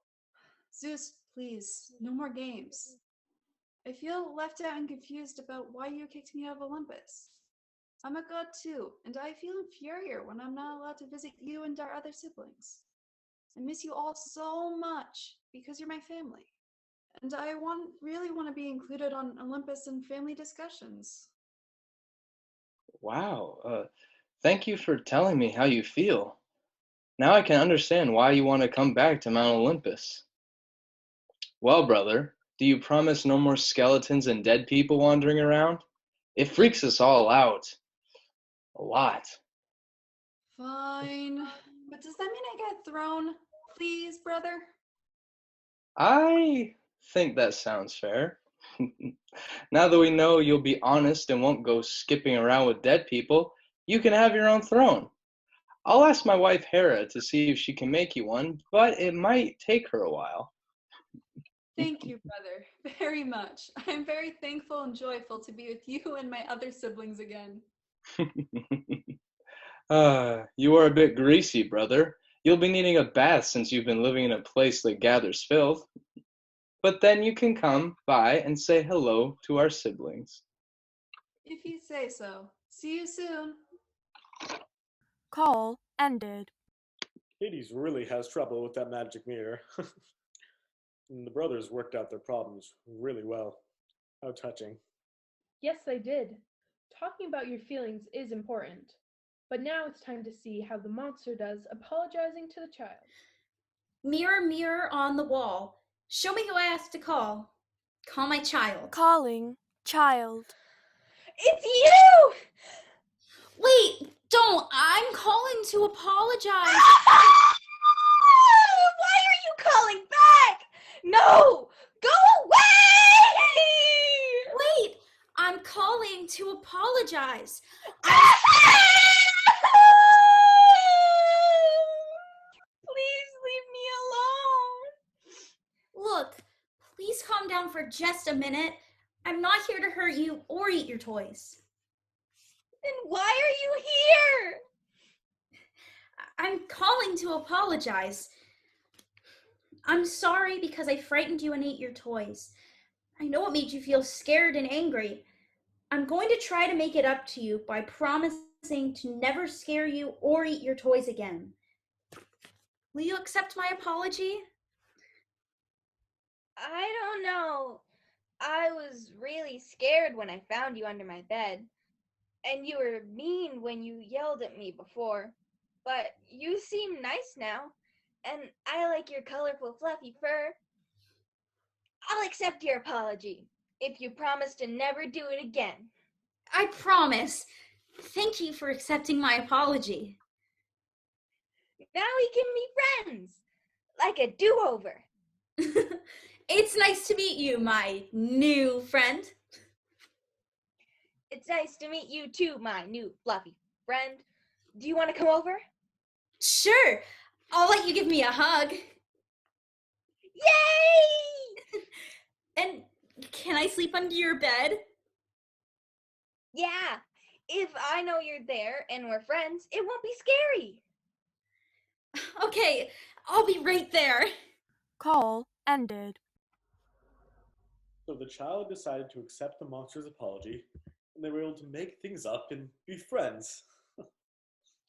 Zeus, please, no more games. I feel left out and confused about why you kicked me out of Olympus. I'm a god too, and I feel inferior when I'm not allowed to visit you and our other siblings. I miss you all so much because you're my family. And I really want to be included on Olympus and family discussions. Wow. Thank you for telling me how you feel. Now I can understand why you want to come back to Mount Olympus. Well, brother, do you promise no more skeletons and dead people wandering around? It freaks us all out. A lot. Fine. But does that mean I get thrown? Please, brother? I think that sounds fair. Now that we know you'll be honest and won't go skipping around with dead people, you can have your own throne. I'll ask my wife Hera to see if she can make you one, but it might take her a while. Thank you, brother, very much. I'm very thankful and joyful to be with you and my other siblings again. You are a bit greasy, brother. You'll be needing a bath since you've been living in a place that gathers filth. But then you can come by and say hello to our siblings. If you say so. See you soon. Call ended. Hades really has trouble with that magic mirror. And the brothers worked out their problems really well. How touching. Yes, I did. Talking about your feelings is important. But now it's time to see how the monster does apologizing to the child. Mirror, mirror on the wall, show me who I asked to call. Call my child. Calling child. It's you! Wait, don't. I'm calling to apologize. Why are you calling back? No! Go away! Wait, I'm calling to apologize. Please leave me alone. Look, please calm down for just a minute. I'm not here to hurt you or eat your toys. Then why are you here? I'm calling to apologize. I'm sorry because I frightened you and ate your toys. I know it made you feel scared and angry. I'm going to try to make it up to you by promising to never scare you or eat your toys again. Will you accept my apology? I don't know. I was really scared when I found you under my bed. And you were mean when you yelled at me before. But you seem nice now. And I like your colorful fluffy fur. I'll accept your apology if you promise to never do it again. I promise. Thank you for accepting my apology. Now we can be friends, like a do-over. It's nice to meet you, my new friend. It's nice to meet you too, my new fluffy friend. Do you want to come over? Sure. I'll let you give me a hug. Yay! And can I sleep under your bed? Yeah. If I know you're there and we're friends, it won't be scary. Okay, I'll be right there. Call ended. So the child decided to accept the monster's apology, and they were able to make things up and be friends.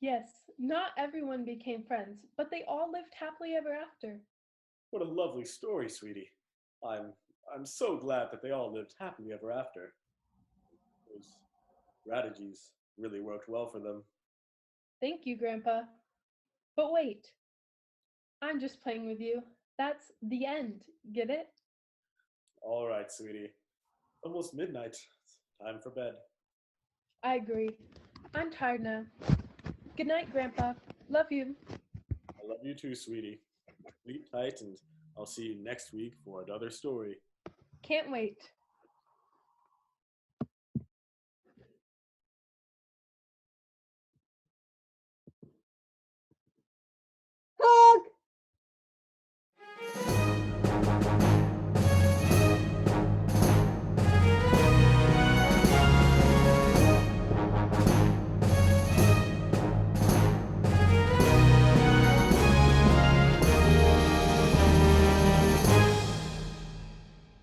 Yes, not everyone became friends, but they all lived happily ever after. What a lovely story, sweetie. I'm so glad that they all lived happily ever after. Those strategies really worked well for them. Thank you, Grandpa. But wait. I'm just playing with you. That's the end. Get it? All right, sweetie. Almost midnight. Time for bed. I agree. I'm tired now. Good night, Grandpa. Love you. I love you too, sweetie. Sleep tight, and I'll see you next week for another story. Can't wait.